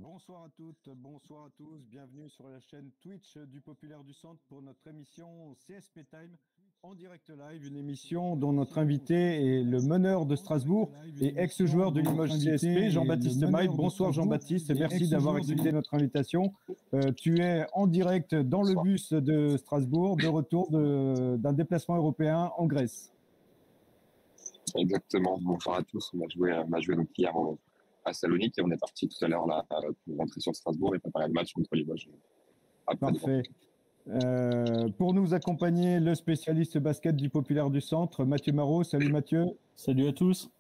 Bonsoir à toutes, bonsoir à tous, bienvenue sur la chaîne Twitch du Populaire du Centre pour notre émission CSP Time en direct live, une émission dont notre invité est le meneur de Strasbourg et ex-joueur de Limoges CSP, Jean-Baptiste Maille. Bonsoir Jean-Baptiste et merci d'avoir accepté notre invitation. Tu es en direct dans le bus de Strasbourg, de retour d'un déplacement européen en Grèce. Exactement, bonsoir à tous, on a joué donc hier à Salonique et on est parti tout à l'heure là pour rentrer sur Strasbourg et préparer le match contre Limoges. Parfait. Pour nous accompagner, le spécialiste basket du Populaire du Centre, Mathieu Marot. Salut Mathieu. Salut à tous.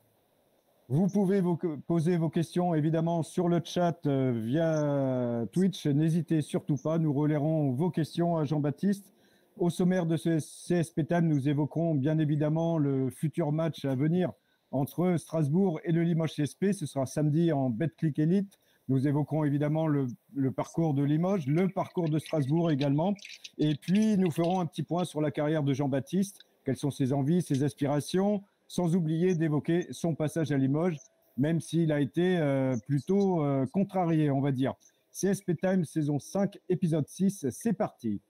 Vous pouvez poser vos questions évidemment sur le chat via Twitch. N'hésitez surtout pas, nous relayerons vos questions à Jean-Baptiste. Au sommaire de ce CSP Time, nous évoquerons bien évidemment le futur match à venir entre Strasbourg et le Limoges CSP. Ce sera samedi en Betclic Elite. Nous évoquerons évidemment le parcours de Limoges, le parcours de Strasbourg également. Et puis, nous ferons un petit point sur la carrière de Jean-Baptiste. Quelles sont ses envies, ses aspirations, sans oublier d'évoquer son passage à Limoges, même s'il a été plutôt contrarié, on va dire. CSP Time, saison 5, épisode 6, c'est parti.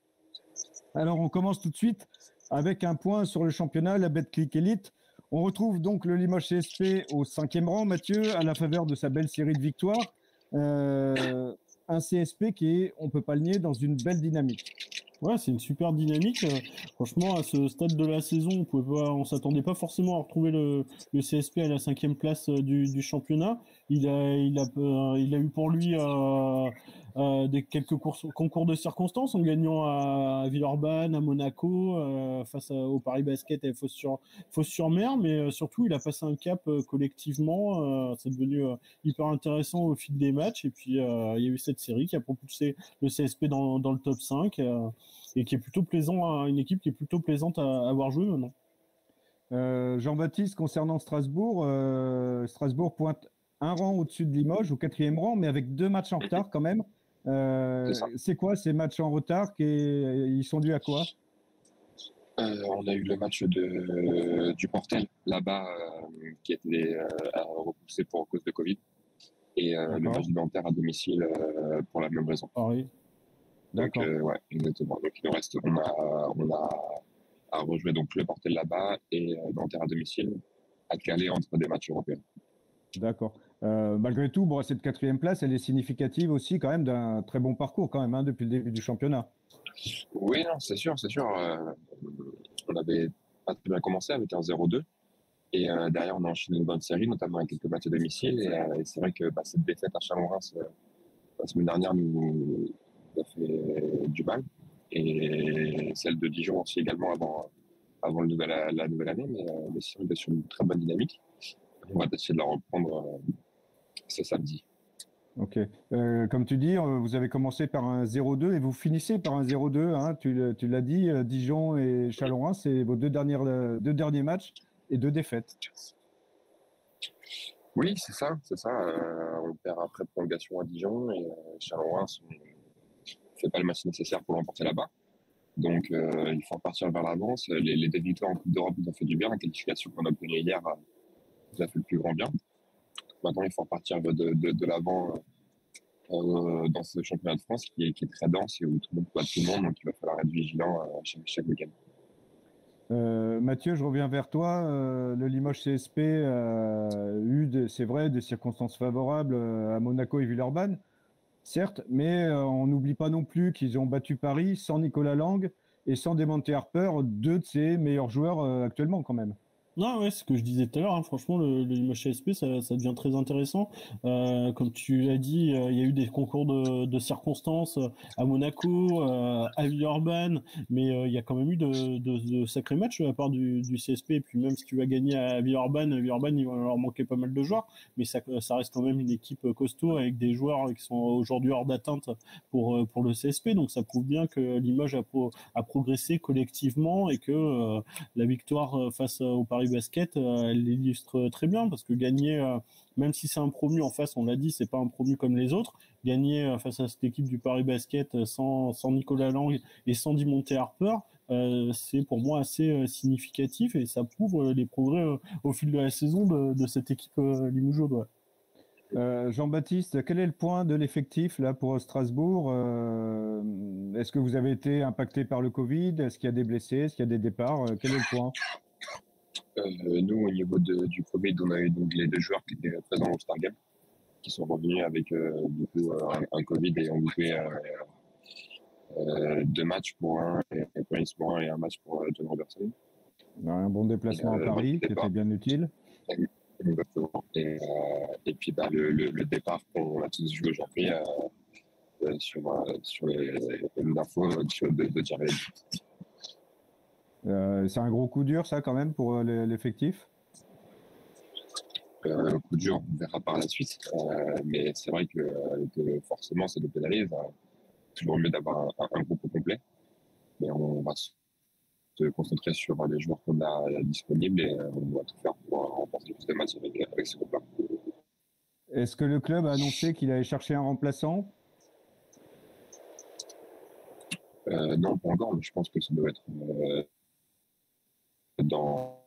Alors, on commence tout de suite avec un point sur le championnat, la Betclic Elite. On retrouve donc le Limoges CSP au 5e rang, Mathieu, à la faveur de sa belle série de victoires. Un CSP qui est, on peut pas le nier, dans une belle dynamique. Ouais, c'est une super dynamique. Franchement, à ce stade de la saison, on s'attendait pas forcément à retrouver le CSP à la 5e place du championnat. Il a eu pour lui quelques concours de circonstances en gagnant à Villeurbanne, à Monaco, face au Paris Basket et Fos-sur-Mer, mais surtout il a passé un cap collectivement. C'est devenu hyper intéressant au fil des matchs. Et puis il y a eu cette série qui a propulsé le CSP dans le top 5. Et qui est plutôt plaisant, une équipe qui est plutôt plaisante à avoir joué maintenant. Jean-Baptiste, concernant Strasbourg, Strasbourg pointe un rang au-dessus de Limoges, au 4e rang, mais avec 2 matchs en retard quand même. C'est quoi ces matchs en retard ils sont dus à quoi? On a eu le match du Portel là-bas qui a été repoussé pour cause de Covid et le match de Nanterre à domicile pour la même raison. Ah oui. Donc, ouais, exactement. Donc, il nous reste, on a à rejouer donc le Portel là-bas et Nanterre à domicile, à caler entre des matchs européens. D'accord. Malgré tout, bon, cette 4e place, elle est significative aussi quand même d'un très bon parcours quand même depuis le début du championnat. Oui, non, c'est sûr, c'est sûr. On avait pas très bien commencé avec un 0-2 et derrière on a enchaîné une bonne série, notamment avec quelques matchs à domicile et c'est vrai que cette défaite à Chalon-Reims la semaine dernière nous a fait du mal et celle de Dijon aussi également avant la nouvelle année, mais sinon on est sur une très bonne dynamique. On va essayer de la reprendre ce samedi. Ok. Comme tu dis, vous avez commencé par un 0-2 et vous finissez par un 0-2. Hein, tu l'as dit, Dijon et Chalon-Reims, c'est vos deux derniers matchs et 2 défaites. Oui, c'est ça. On perd après prolongation à Dijon et Chalon-Reims, on fait pas le match nécessaire pour l'emporter là-bas. Donc, il faut repartir vers l'avance. Les 2 victoires en Coupe d'Europe nous ont fait du bien. La qualification qu'on a obtenue hier nous a fait le plus grand bien. Maintenant, il faut repartir de l'avant dans ce championnat de France qui est très dense et où tout le monde bat tout le monde. Donc, il va falloir être vigilant chaque week-end. Mathieu, je reviens vers toi. Le Limoges CSP a eu, c'est vrai, des circonstances favorables à Monaco et Villeurbanne, certes, mais on n'oublie pas non plus qu'ils ont battu Paris sans Nicolas Lang et sans Demonte Harper, 2 de ses meilleurs joueurs actuellement quand même. Non, ouais, c'est ce que je disais tout à l'heure. Franchement, le Limoges CSP, ça devient très intéressant. Comme tu l'as dit, il y a eu des concours de circonstances à Monaco, à Villeurbanne, mais il y a quand même eu de sacrés matchs à part du CSP. Et puis même si tu vas gagner à Villeurbanne, il va leur manquer pas mal de joueurs, mais ça reste quand même une équipe costaud avec des joueurs qui sont aujourd'hui hors d'atteinte pour le CSP. Donc ça prouve bien que Limoges a progressé collectivement et que la victoire face au Paris Basket, elle l'illustre très bien parce que gagner, même si c'est un promu en face, on l'a dit, c'est pas un promu comme les autres. Gagner face à cette équipe du Paris Basket sans Nicolas Lang et sans Demonte Harper, c'est pour moi assez significatif et ça prouve les progrès au fil de la saison de cette équipe limougeaude. Jean-Baptiste, quel est le point de l'effectif là pour Strasbourg? Est-ce que vous avez été impacté par le Covid? Est-ce qu'il y a des blessés? Est-ce qu'il y a des départs? Quel est le point? Nous, au niveau du Covid, on a eu donc les 2 joueurs qui étaient présents au Star Game, qui sont revenus avec du coup un Covid et ont loupé 2 matchs pour pour Yanis Morin et un match pour John Robertson. Un bon déplacement à Paris qui était bien utile. Exactement. Et puis le départ qu'on a tous vu aujourd'hui sur l'info de Jared. C'est un gros coup dur, ça, quand même, pour l'effectif. Coup dur, on verra par la suite. Mais c'est vrai que forcément, ça nous pénalise. Toujours mieux d'avoir un groupe au complet. Mais on va se concentrer sur les joueurs qu'on a disponibles et on va tout faire pour remporter plus de matchs avec ce groupe-là. Est-ce que le club a annoncé qu'il allait chercher un remplaçant? Non, pas encore, mais je pense que ça doit être dans.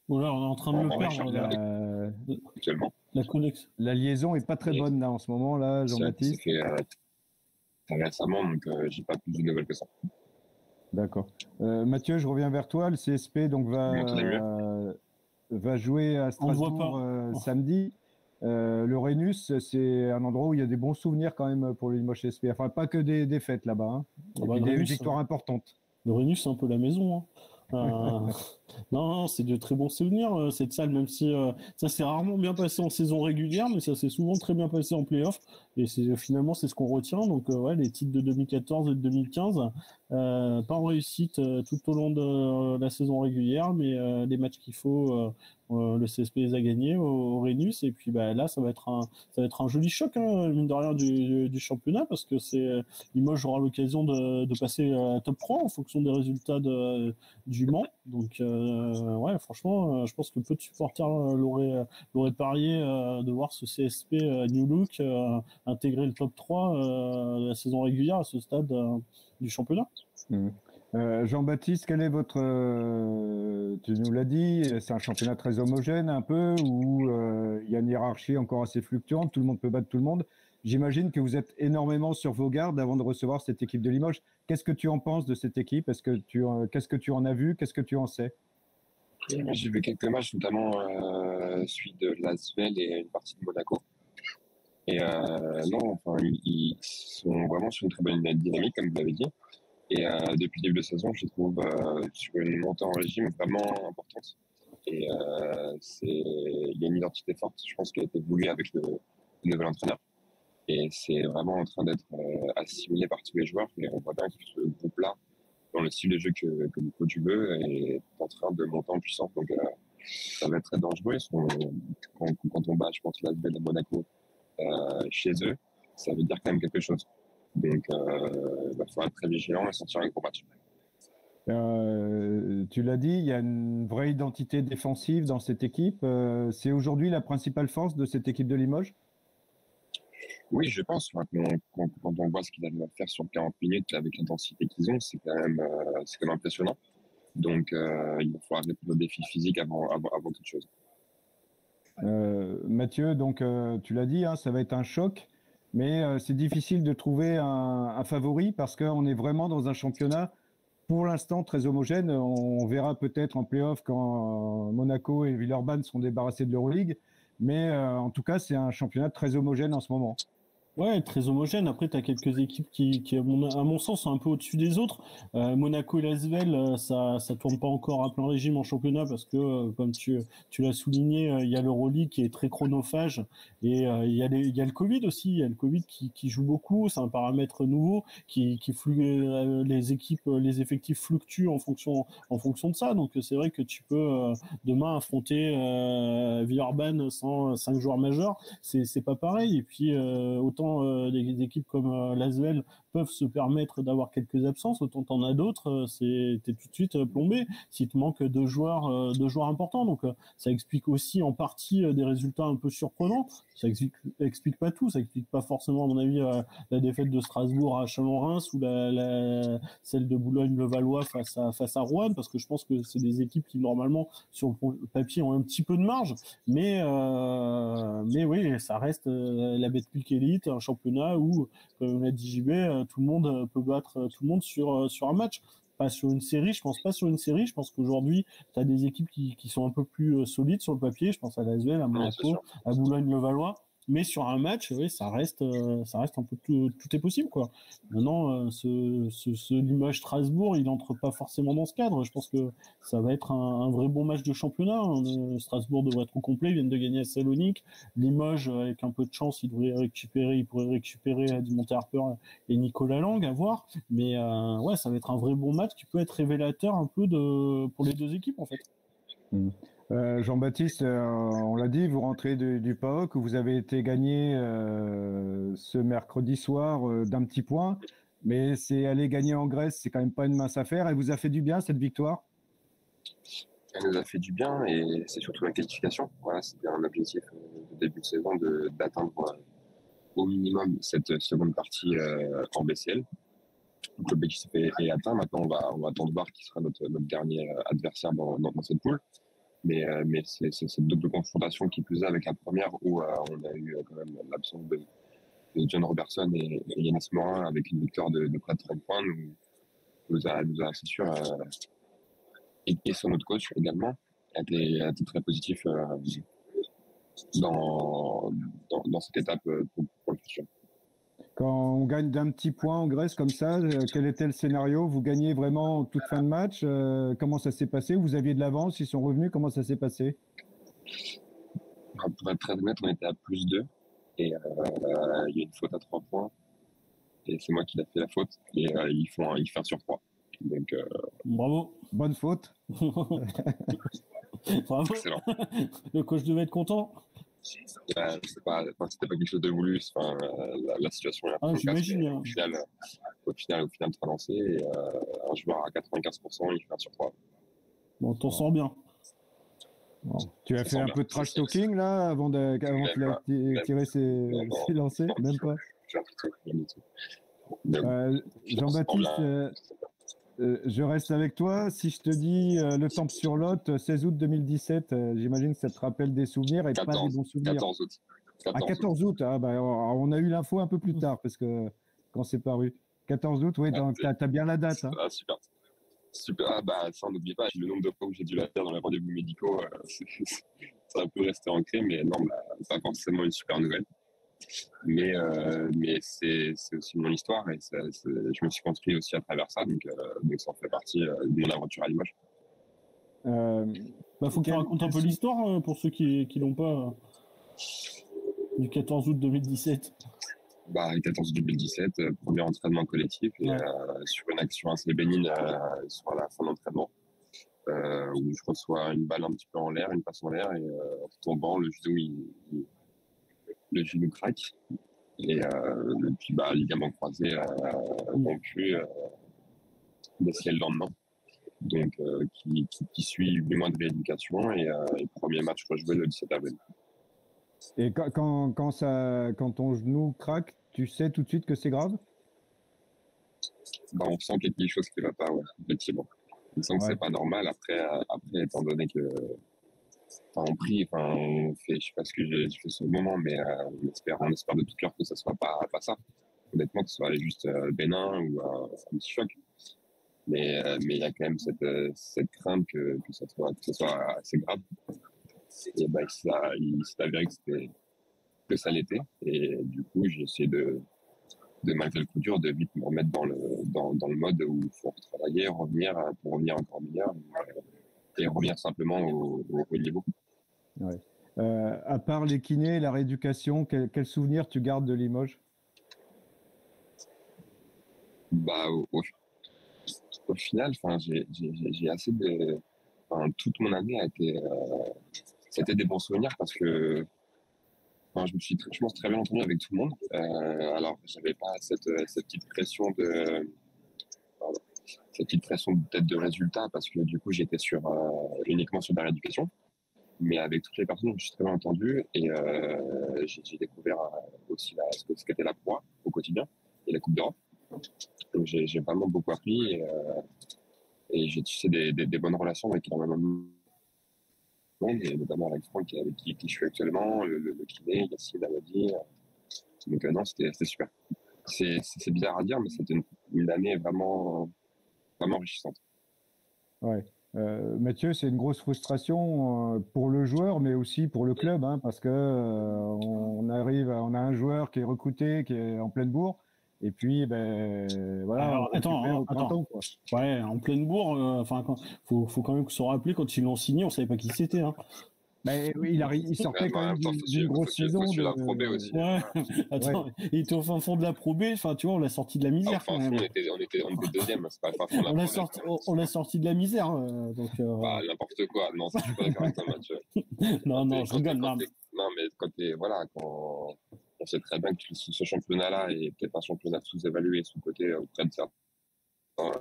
Voilà, on est en train de le perdre. Actuellement. La connexion. La liaison est pas très bonne là en ce moment, là, Jean-Baptiste. C'est fait récemment, donc j'ai pas plus de nouvelles que ça. D'accord. Mathieu, je reviens vers toi. Le CSP donc va jouer à Strasbourg samedi. Le Rhenus, c'est un endroit où il y a des bons souvenirs quand même pour le Limoges CSP. Enfin, pas que des défaites là-bas. Hein. Des victoires importantes. Le Rhenus, c'est un peu la maison. Hein. Non, c'est de très bons souvenirs, cette salle, même si ça s'est rarement bien passé en saison régulière, mais ça s'est souvent très bien passé en play-off. Et finalement, c'est ce qu'on retient. Donc, les titres de 2014 et de 2015, pas en réussite tout au long de la saison régulière, mais les matchs qu'il faut, le CSP les a gagnés au Rhenus. Et puis, là, ça va être un joli choc, hein, mine de rien, du championnat, parce que Limoges aura l'occasion de passer top 3 en fonction des résultats du Mans. Donc, franchement, je pense que peu de supporters l'auraient parié de voir ce CSP New Look intégrer le top 3 de la saison régulière à ce stade du championnat. Jean-Baptiste, quel est votre... tu nous l'as dit, c'est un championnat très homogène un peu, où il y a une hiérarchie encore assez fluctuante, tout le monde peut battre tout le monde. J'imagine que vous êtes énormément sur vos gardes avant de recevoir cette équipe de Limoges. Qu'est-ce que tu en penses de cette équipe? Qu'est-ce que tu en as vu? Qu'est-ce que tu en sais? J'ai vu quelques matchs, notamment celui de l'Asvel et une partie de Monaco. Et ils sont vraiment sur une très bonne dynamique, comme vous l'avez dit. Et depuis le début de saison, je les trouve sur une montée en régime vraiment importante. Et il y a une identité forte, je pense, qui a été voulue avec le nouvel entraîneur. Et c'est vraiment en train d'être assimilé par tous les joueurs. Et on voit bien que ce groupe-là, dans le style de jeu que le coach veut, est en train de monter en puissance. Donc ça va être très dangereux. Quand on bat, je pense, l'Asvel de Monaco chez eux, ça veut dire quand même quelque chose. Donc il va falloir être très vigilant et sortir un gros match. Tu l'as dit, il y a une vraie identité défensive dans cette équipe. C'est aujourd'hui la principale force de cette équipe de Limoges? Oui, je pense. Quand on voit ce qu'ils arrivent à faire sur 40 minutes avec l'intensité qu'ils ont, c'est quand même impressionnant. Donc, il va falloir répondre aux défis physiques avant toute chose. Mathieu, donc tu l'as dit, hein, ça va être un choc, mais c'est difficile de trouver un favori parce qu'on est vraiment dans un championnat pour l'instant très homogène. On verra peut-être en play-off quand Monaco et Villeurbanne seront débarrassés de l'Euroleague, mais en tout cas, c'est un championnat très homogène en ce moment. Ouais, très homogène. Après, tu as quelques équipes qui à mon sens, sont un peu au-dessus des autres. Monaco et l'Asvel, ça tourne pas encore à plein régime en championnat parce que, comme tu l'as souligné, il y a l'Euroleague qui est très chronophage et il y a le Covid aussi. Il y a le Covid qui joue beaucoup. C'est un paramètre nouveau qui les effectifs fluctuent en fonction de ça. Donc, c'est vrai que tu peux demain affronter Villeurbanne sans 5 joueurs majeurs. C'est pas pareil. Et puis, autant des équipes comme l'Asvel peuvent se permettre d'avoir quelques absences, autant t'en as d'autres, t'es tout de suite plombé. S'il te manque deux joueurs importants, donc ça explique aussi en partie des résultats un peu surprenants. Ça explique pas tout, ça explique pas forcément à mon avis la défaite de Strasbourg à Chalon-Reims ou celle de Boulogne-le-Valois face à Rouen, parce que je pense que c'est des équipes qui normalement sur le papier ont un petit peu de marge, mais oui, ça reste la Betclic Elite, un championnat où, comme l'a dit JB, tout le monde peut battre tout le monde sur un match. Pas sur une série, je pense pas sur une série. Je pense qu'aujourd'hui, tu as des équipes qui sont un peu plus solides sur le papier. Je pense à l'ASVEL, à Monaco, à Boulogne-le-Valois. Mais sur un match, oui, ça reste un peu tout est possible, quoi. Maintenant, ce Limoges Strasbourg, il entre pas forcément dans ce cadre. Je pense que ça va être un vrai bon match de championnat. Strasbourg devrait être au complet. Ils viennent de gagner à Salonique. Limoges, avec un peu de chance, il pourrait récupérer Dimonte Harper et Nicolas Lang, à voir. Mais ouais, ça va être un vrai bon match qui peut être révélateur un peu pour les deux équipes, en fait. Jean-Baptiste, on l'a dit, vous rentrez du PAOK, vous avez été gagné ce mercredi soir d'un petit point, mais c'est aller gagner en Grèce, c'est quand même pas une mince affaire. Elle vous a fait du bien cette victoire? Elle nous a fait du bien et c'est surtout la qualification. Voilà, c'était un objectif de début de saison d'atteindre au minimum cette seconde partie en BCL. Donc l'objectif est atteint. Maintenant, on va attendre voir qui sera notre dernier adversaire dans cette poule. Mais c'est cette double confrontation qui plus est avec la première où on a eu quand même l'absence de John Robertson et Yanis Morin avec une victoire de près de 30 points nous a c'est sûr et sur notre coach également a été très positif dans cette étape pour le futur. Quand on gagne d'un petit point en Grèce comme ça, quel était le scénario? Vous gagnez vraiment toute fin de match? Comment ça s'est passé? Vous aviez de l'avance, ils sont revenus, comment ça s'est passé? Pour être très honnête, on était à +2 et il y a une faute à 3 points et c'est moi qui l'ai fait la faute et ils font un sur 3. Donc bravo, bonne faute. Bravo. Excellent. Le coach devait être content. C'était pas quelque chose de voulu. La situation est j'imagine. Au final, très lancé et un joueur à 95%, il fait un sur 3. Bon, t'en sens bien. Bon. Tu as fait un peu de trash talking là avant qu'il ait tiré ses lancers? Même pas. Jean-Baptiste, je reste avec toi. Si je te dis le Temple sur Lot, 16 août 2017, j'imagine que ça te rappelle des souvenirs et 14, pas des bons souvenirs. 14 août. 14 août. Ah, bah, on a eu l'info un peu plus tard parce que quand c'est paru. 14 août, oui, tu as bien la date. Hein. Ah, super. Ah, bah, ça, n'oublie pas, le nombre de fois où j'ai dû la faire dans les rendez-vous médicaux, ça a un peu resté ancré, mais non, pas forcément une super nouvelle. Mais c'est aussi mon histoire et je me suis construit aussi à travers ça, donc ça en fait partie de mon aventure à Limoges. Faut que tu racontes un peu l'histoire pour ceux qui l'ont pas du 14 août 2017. 14 août 2017, premier entraînement collectif et sur une action assez bénigne sur la fin d'entraînement où je reçois une balle un petit peu en l'air, une passe en l'air et en tombant le genou craque et puis ligament croisé rompu le lendemain. Donc qui suit 8 mois de rééducation et premier match rejoué le 17 avril. Et quand ton genou craque, tu sais tout de suite que c'est grave? On sent qu'il y a quelque chose qui ne va pas, ouais, effectivement. On sent que c'est pas normal. Après, étant donné que on prie, on fait, je sais pas ce que j'ai fait sur le moment, mais on espère de tout cœur que ça soit pas ça. Honnêtement, que ce soit juste bénin ou un petit choc. Mais il y a quand même cette crainte que ça soit assez grave. Et il s'est avéré que ça l'était. Et du coup, j'ai essayé de malgré le coup dur, de vite me remettre dans le mode où il faut retravailler, revenir pour revenir encore meilleur et revenir simplement au niveau. Ouais. À part les kinés et la rééducation, quel souvenir tu gardes de Limoges? Au final, j'ai assez de... toute mon année a été... C'était des bons souvenirs parce que je me suis je pense très bien entendu avec tout le monde. Alors, j'avais pas cette petite pression pardon, cette petite pression peut-être de résultat parce que du coup, j'étais uniquement sur la rééducation. Mais avec toutes les personnes, je me suis très bien entendu et j'ai découvert aussi ce qu'était la proie au quotidien et la Coupe d'Europe. Donc, j'ai vraiment beaucoup appris et j'ai tissé des bonnes relations avec énormément de monde, et notamment avec Franck, avec qui je suis actuellement, le kiné, Yassine, Amadi. Donc, non, c'était super. C'est bizarre à dire, mais c'était une année vraiment, vraiment enrichissante. Ouais. Mathieu, c'est une grosse frustration pour le joueur, mais aussi pour le club, hein, parce que on a un joueur qui est recruté, qui est en pleine bourre, et puis ben voilà, Alors, on récupère au printemps, quoi. Ouais, en pleine bourre. Enfin, faut quand même se rappeler quand ils l'ont signé, on savait pas qui c'était. Hein. Mais oui, il sortait quand même d'une grosse saison. Faut suivre la Pro B aussi. Ouais. Attends, il était au fin fond de la Pro B. Enfin, tu vois, on l'a sorti de la misère. Enfin, on était deuxième. C'est pas fin fond de la Pro B. On l'a sorti de la misère. Donc. N'importe quoi. Non, je suis pas d'accord avec toi, Mathieu. Non, je rigole. Non, mais quand on sait très bien que ce championnat-là est peut-être un championnat sous-évalué, sous-coté auprès de certains.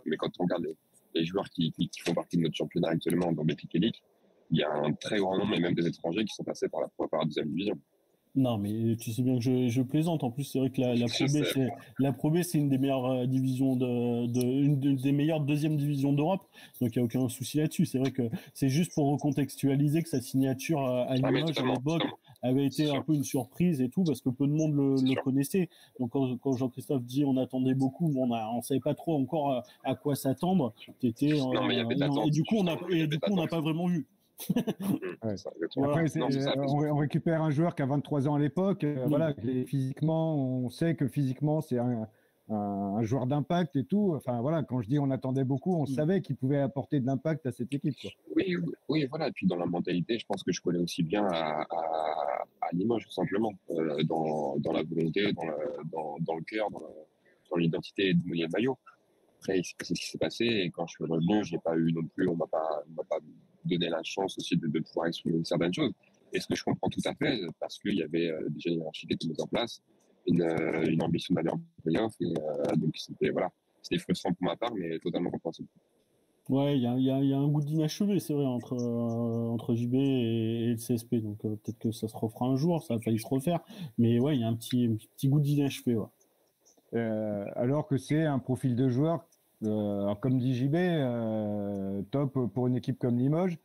Mais quand on regarde les joueurs qui font partie de notre championnat actuellement dans Betclic Elite, il y a un très grand nombre, et même des étrangers, qui sont passés par la deuxième division. Non, mais tu sais bien que je plaisante. En plus, c'est vrai que la Pro B, c'est une des meilleures divisions une des meilleures deuxièmes divisions d'Europe. Donc, il n'y a aucun souci là-dessus. C'est vrai que c'est juste pour recontextualiser que sa signature à Limoges, à l'époque, avait été un peu une surprise et tout, parce que peu de monde le connaissait. Donc, quand Jean-Christophe dit on attendait beaucoup, on savait pas trop encore à quoi s'attendre. Et du coup, on n'a pas vraiment vu. Ouais. Après, on récupère un joueur qui a 23 ans à l'époque. Voilà, et physiquement, on sait que physiquement, c'est un joueur d'impact et tout. Enfin, voilà, quand je dis on attendait beaucoup, on savait qu'il pouvait apporter de l'impact à cette équipe, quoi. Oui, voilà. Et puis dans la mentalité, je pense que je connais aussi bien à Limoges, tout simplement, dans la volonté, dans le cœur, dans l'identité de mouiller le maillot. Après, il s'est passé ce qui s'est passé, et quand je suis revenu, j'ai pas eu non plus, on m'a pas donné la chance aussi de pouvoir exprimer certaines choses. Et ce que je comprends tout à fait, parce qu'il y avait déjà une hiérarchie qui était mise en place, une ambition d'aller en playoff, et donc c'était frustrant pour ma part, mais totalement compréhensible. Ouais, il y a un goût d'inachevé, c'est vrai, entre JB et le CSP. Donc peut-être que ça se refera un jour, ça a failli se refaire. Mais ouais, il y a un petit goût d'inachevé. Ouais. Alors que c'est un profil de joueur, comme dit JB, top pour une équipe comme Limoges.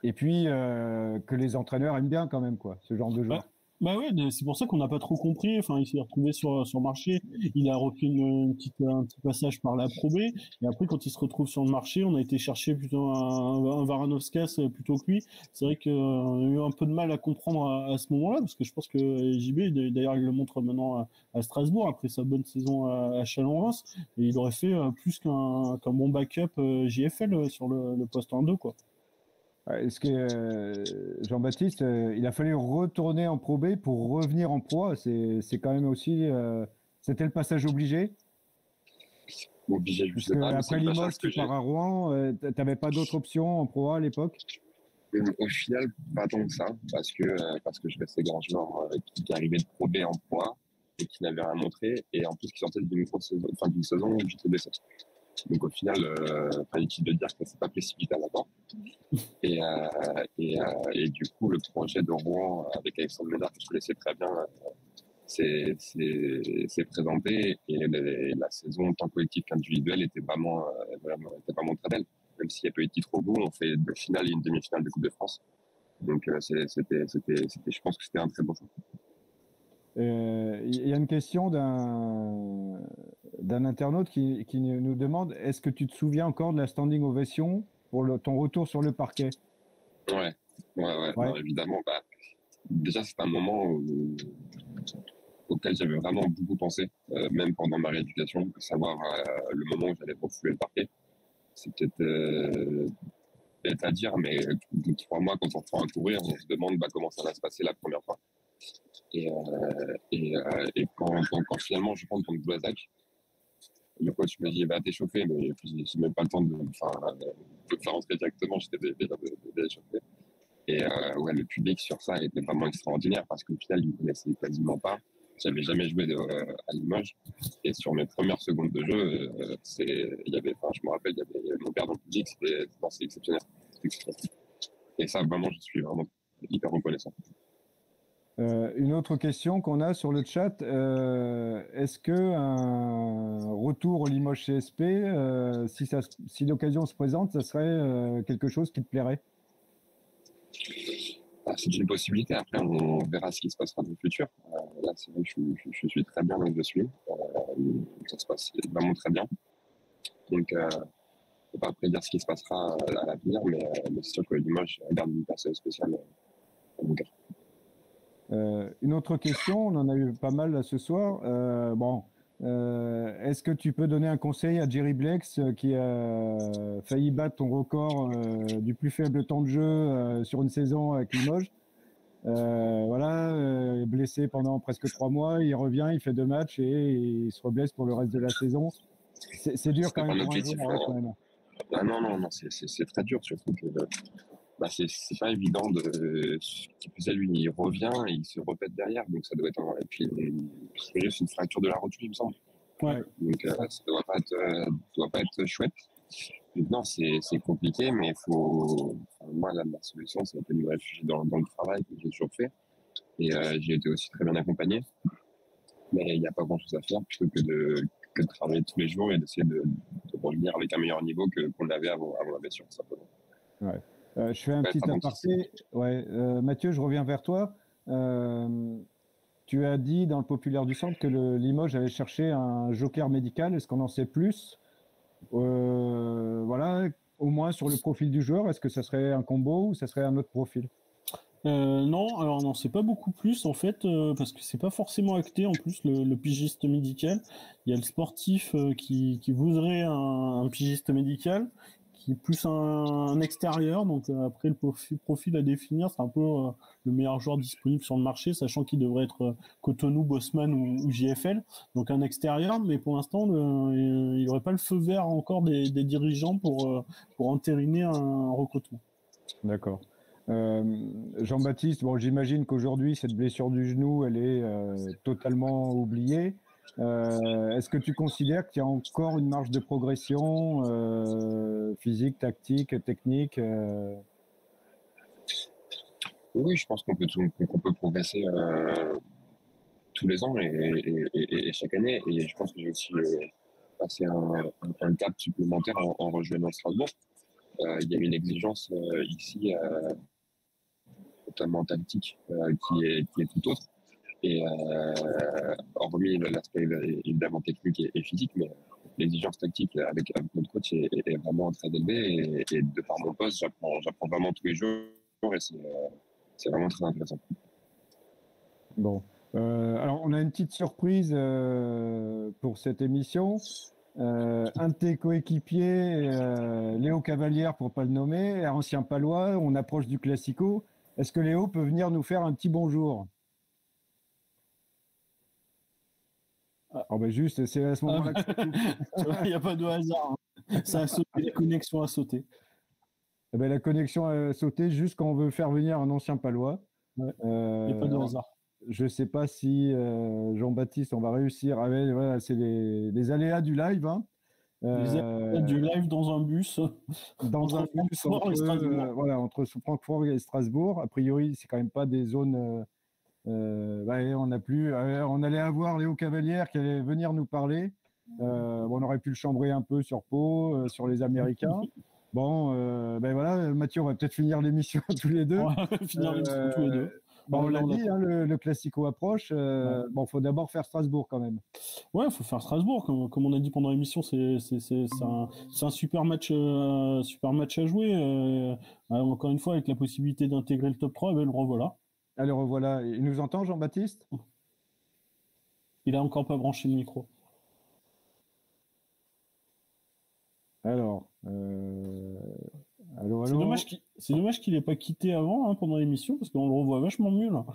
Et puis que les entraîneurs aiment bien quand même, quoi, ce genre de joueur. Bah ouais, c'est pour ça qu'on n'a pas trop compris. Enfin, il s'est retrouvé sur marché. Il a repris un petit passage par la Pro B. Et après, quand il se retrouve sur le marché, on a été chercher plutôt un Varanovskas plutôt que lui. C'est vrai qu'on a eu un peu de mal à comprendre à ce moment-là, parce que je pense que JB, d'ailleurs, il le montre maintenant à Strasbourg après sa bonne saison à Chalon-Reims. Et il aurait fait plus qu'un bon backup JFL sur le poste 1-2, quoi. Est-ce que Jean-Baptiste, il a fallu retourner en Pro B pour revenir en Pro? C'est quand même aussi, c'était le passage obligé. Obligé, je sais pas. Après Limoges, tu pars à Rouen, tu n'avais pas d'autre option en Pro A à l'époque? Au final, pas tant que ça, parce que je restais grand joueur qui arrivait de Pro B en Pro A et qui n'avait rien montré, et en plus qui sortait d'une saison où j'étais blessé. Donc au final, inutile de dire que ça s'est pas précipité à l'avant. Et du coup, le projet de Rouen avec Alexandre Ménard, que je connaissais très bien, s'est présenté, et la saison en tant que collectif qu'individuel était vraiment très belle. Même s'il n'y a pas eu de titre au bout, on fait deux finales et une demi-finale de Coupe de France. Donc je pense que c'était un très bon choix. Il y a une question d'un internaute qui nous demande: est-ce que tu te souviens encore de la standing ovation pour ton retour sur le parquet? Ouais. Non, évidemment. Déjà, c'est un moment auquel j'avais vraiment beaucoup pensé, même pendant ma rééducation, savoir le moment où j'allais refouler le parquet. C'est peut-être bête à dire, mais 3 mois, quand on reprend à courir, on se demande comment ça va se passer la première fois. Et quand finalement je rentre contre Blazak, le coach me dit t'échauffer, mais j'ai même pas le temps de me faire rentrer directement, j'étais déjà échauffé. Et ouais, le public sur ça était vraiment extraordinaire parce qu'au final, ils ne me connaissaient quasiment pas. J'avais jamais joué à Limoges. Et sur mes premières secondes de jeu, je me rappelle, il y avait mon père dans le public, c'est exceptionnel. Et ça, vraiment, je suis vraiment hyper reconnaissant. Une autre question qu'on a sur le chat, est-ce que un retour au Limoges CSP, si l'occasion se présente, ça serait quelque chose qui te plairait? C'est une possibilité. Après, on verra ce qui se passera dans le futur. Là, c'est vrai que je suis très bien là où je suis. Ça se passe vraiment très bien. Donc, je ne peux pas prédire ce qui se passera à l'avenir, mais c'est sûr que Limoges garde une place spéciale dans mon cœur. Une autre question, on en a eu pas mal là ce soir. Est-ce que tu peux donner un conseil à Jerry Blex qui a failli battre ton record du plus faible temps de jeu sur une saison avec Limoges? Blessé pendant presque 3 mois, il revient, il fait 2 matchs et il se reblesse pour le reste de la saison. C'est dur quand même pour un joueur, quand même. Ah non, c'est très dur, surtout que c'est pas évident qui plus est, lui, il revient et il se répète derrière, donc ça doit être et puis c'est juste une fracture de la rotule, il me semble. Ouais. Donc ça doit pas être chouette. Donc non, c'est compliqué, mais moi, ma solution, c'est un peu de me réfugier dans le travail que j'ai toujours fait. Et j'ai été aussi très bien accompagné. Mais il n'y a pas grand-chose à faire plutôt que de travailler tous les jours et d'essayer de revenir avec un meilleur niveau qu'on avait avant la blessure, simplement. Ouais. Je fais un petit aparté. Ouais, Mathieu, je reviens vers toi. Tu as dit dans le Populaire du Centre que le Limoges allait chercher un joker médical. Est-ce qu'on en sait plus? Voilà, au moins sur le profil du joueur. Est-ce que ça serait un combo ou ça serait un autre profil? Non, alors non, c'est pas beaucoup plus en fait, parce que c'est pas forcément acté en plus le pigiste médical. Il y a le sportif qui voudrait un pigiste médical, qui est plus un extérieur. Donc après le profil à définir, c'est un peu le meilleur joueur disponible sur le marché, sachant qu'il devrait être Cotonou, Bosman ou JFL. Donc un extérieur, mais pour l'instant il n'y aurait pas le feu vert encore des dirigeants pour entériner un recrutement. D'accord. Jean-Baptiste, bon, j'imagine qu'aujourd'hui, cette blessure du genou, elle est totalement oubliée. Est-ce que tu considères qu'il y a encore une marge de progression physique, tactique, technique? Oui, je pense qu'on peut progresser tous les ans et chaque année. Et je pense que j'ai aussi passé un cap supplémentaire en rejoignant Strasbourg. Il y a une exigence ici, notamment tactique, qui est tout autre. Et hormis l'aspect évidemment technique et physique, mais l'exigence tactique avec notre coach est vraiment très élevée. Et de par mon poste, j'apprends vraiment tous les jours et c'est vraiment très intéressant. Bon. Alors, on a une petite surprise pour cette émission. Un de tes coéquipiers, Léo Cavalière, pour ne pas le nommer, ancien palois, on approche du Classico. Est-ce que Léo peut venir nous faire un petit bonjour? Oh ben juste, c'est à ce moment-là que il n'y a pas de hasard. Hein. Ça a sauté, la connexion a sauté. Eh ben, la connexion a sauté juste quand on veut faire venir un ancien palois. Ouais. Il n'y a pas de hasard. Je ne sais pas si Jean-Baptiste, on va réussir. Ah ouais, voilà, c'est les aléas du live. Hein. Les aléas du live dans un bus. Dans un bus entre Francfort et Strasbourg. A priori, c'est quand même pas des zones. On allait avoir Léo Cavalière qui allait venir nous parler. On aurait pu le chambrer un peu sur Pau, sur les Américains. Bon, Mathieu, on va peut-être finir l'émission tous les deux. On va finir l'émission tous les deux. On l'a dit, hein, le Classico approche. Bon, faut d'abord faire Strasbourg quand même. Ouais, il faut faire Strasbourg. Comme on a dit pendant l'émission, c'est un super match à jouer. Encore une fois, avec la possibilité d'intégrer le top 3, ben, le revoilà. Allez, revoilà. Il nous entend, Jean-Baptiste? Il a encore pas branché le micro. Alors, allô. C'est dommage qu'il n'ait pas quitté avant, hein, pendant l'émission, parce qu'on le revoit vachement mieux là.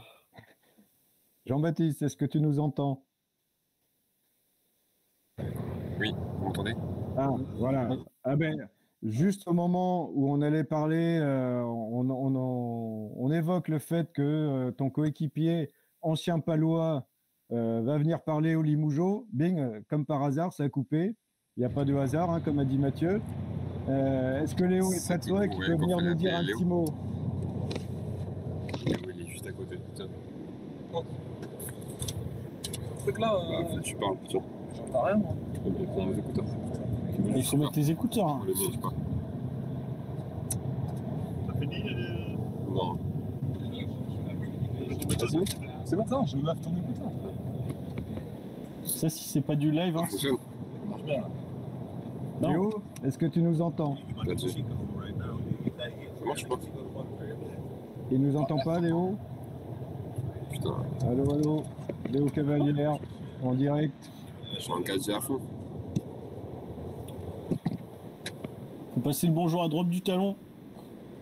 Jean-Baptiste, est-ce que tu nous entends? Oui, vous m'entendez? Ah, voilà. Ah ben, juste au moment où on allait parler, on évoque le fait que ton coéquipier, ancien palois, va venir parler au Limougeot. Bing, comme par hasard, ça a coupé. Il n'y a pas de hasard, hein, comme a dit Mathieu. Est-ce que Léo est près de toi et qu'il peut venir nous dire un petit mot? Léo, il est juste à côté. Tiens. Truc là, Tu parles, tiens. j'entends rien moi. On prend nos écouteurs. Il faut mettre les écouteurs. Hein. On les met, je sais pas. T'as fini Non. C'est bon ça, je lave ton écouteur. Ça, si c'est pas du live, hein. Ça fonctionne. Ça marche bien là. Non. Léo, est-ce que tu nous entends? Là-dessus. Ça marche pas. Il nous entend pas, Léo? Putain, Allô, allô, Léo Cavalière, en direct. je suis en 4G à fond. Faut passer le bonjour à droite du talon.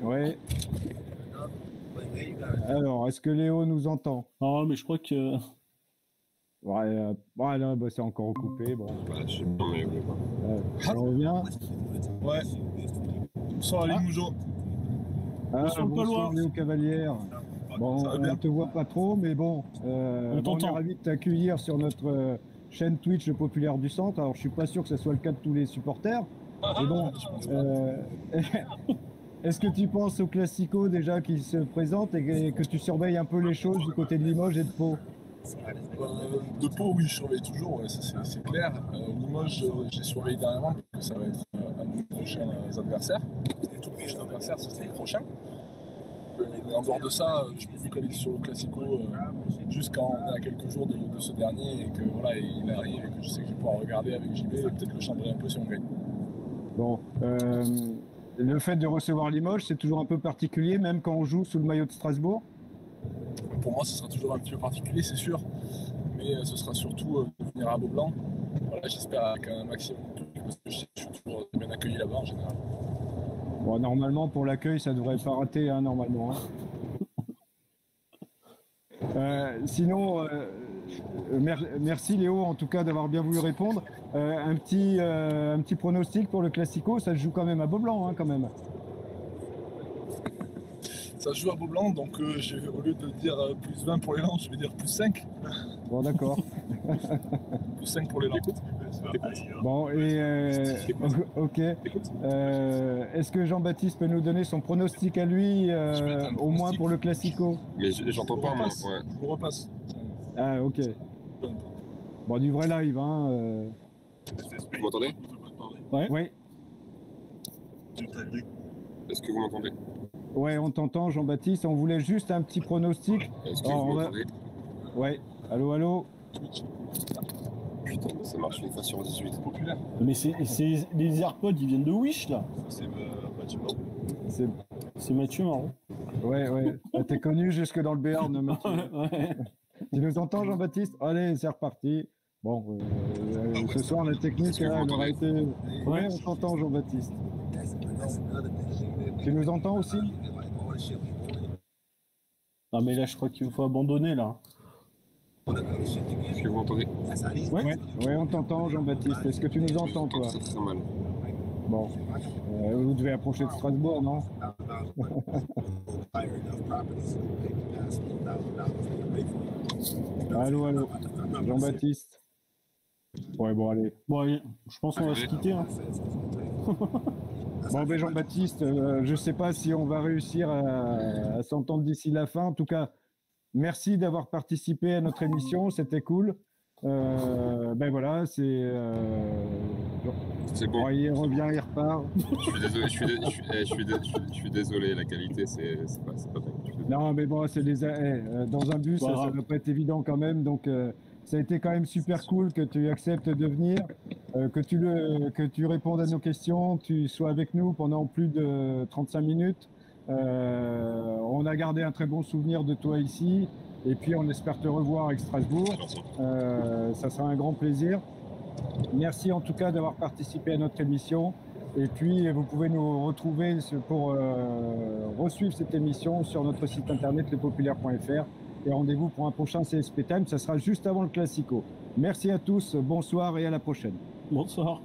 Ouais. Alors, est-ce que Léo nous entend? Ah, mais je crois que. Ouais, voilà, bah, c'est encore coupé. Bon, Bah, je sais pas, mais on revient. Ouais. Bonsoir les Limougeot. Ah, Bonsoir, le bonsoir, Palois. Léo Cavalière. Bon, Ça va on bien. te voit pas trop, mais bon, on est t'entend. ravis de t'accueillir sur notre chaîne Twitch Le Populaire du Centre. Alors, je suis pas sûr que ce soit le cas de tous les supporters, mais bon, est-ce que tu penses au Classico déjà qui se présente et que tu surveilles un peu les choses du côté de Limoges et de Pau? De Pau, oui, je surveille toujours, ouais, ça, c'est clair. Limoges, j'ai surveillé dernièrement parce que ça va être un de nos prochains adversaires. Les tout prochains adversaires, ce sera les prochains. Mais en dehors de ça, je me focalise sur le Classico jusqu'à on est à quelques jours de ce dernier et que voilà, il arrive et que je sais que je vais pouvoir regarder avec JB et peut-être le chambrer un peu si on gagne. Bon, le fait de recevoir Limoges, c'est toujours un peu particulier, même quand on joue sous le maillot de Strasbourg. Pour moi, ce sera toujours un petit peu particulier, c'est sûr, mais ce sera surtout de venir à Beaublanc. Voilà, j'espère avec un maximum de public parce que je suis toujours bien accueilli là-bas en général. Bon, normalement, pour l'accueil, ça devrait pas rater, hein, normalement. Hein. Sinon, merci Léo, en tout cas, d'avoir bien voulu répondre. Un petit pronostic pour le Classico, ça se joue quand même à Beaublanc, hein, quand même. Ça se joue à Beaublanc, donc au lieu de dire plus 20 pour les Lances, je vais dire plus 5. Bon, d'accord. Plus 5 pour les Lances. Bon, et ok. Est-ce que Jean-Baptiste peut nous donner son pronostic à lui, au moins pour le Classico? Mais j'entends pas, moi. Ouais. Je vous repasse. Ah, ok. Bon, du vrai live, hein. Vous m'entendez? Oui. Est-ce que vous m'entendez? Ouais, on t'entend, Jean-Baptiste. On voulait juste un petit pronostic. Est-ce que Alors, vous on va- m'entendez? Ouais. Allô, allô. Putain, ça marche une fois sur 18. Populaire. Mais les AirPods, ils viennent de Wish, là. C'est bâtiment. C'est... C'est Mathieu Marron. Ouais, ouais. T'es connu jusque dans le Béarn, Mathieu. Ouais. Tu nous entends, Jean-Baptiste? Allez, c'est reparti. Bon, ce soir, la technique, Est-ce que vous elle aura m'entendez? été... Ouais, on t'entend, Jean-Baptiste. Tu nous entends aussi? Non, mais là, je crois qu'il faut abandonner, là. Est-ce que vous m'entendez? Ouais, ouais, on t'entend, Jean-Baptiste. Est-ce que tu nous entends, toi? Ça très mal. Bon. Vous devez approcher de Strasbourg, non? Allô, allô. Jean-Baptiste. Ouais, bon, allez. Bon, allez, je pense qu'on va se quitter. Hein. Bon, ben Jean-Baptiste, je ne sais pas si on va réussir à s'entendre d'ici la fin. En tout cas, merci d'avoir participé à notre émission. C'était cool. Ben voilà, c'est. C'est bon. Il revient, il repart. Je suis désolé, la qualité, c'est pas bien. Non, mais bon, c'est dans un bus, ça ne va pas être évident quand même. Donc, ça a été quand même super cool que tu acceptes de venir, que tu répondes à nos questions, que tu sois avec nous pendant plus de 35 minutes. On a gardé un très bon souvenir de toi ici. Et puis, on espère te revoir avec Strasbourg. Ça sera un grand plaisir. Merci en tout cas d'avoir participé à notre émission. Et puis, vous pouvez nous retrouver pour resuivre cette émission sur notre site internet lespopulaires.fr. Et rendez-vous pour un prochain CSP Time. Ça sera juste avant le Classico. Merci à tous, bonsoir et à la prochaine. Bonsoir.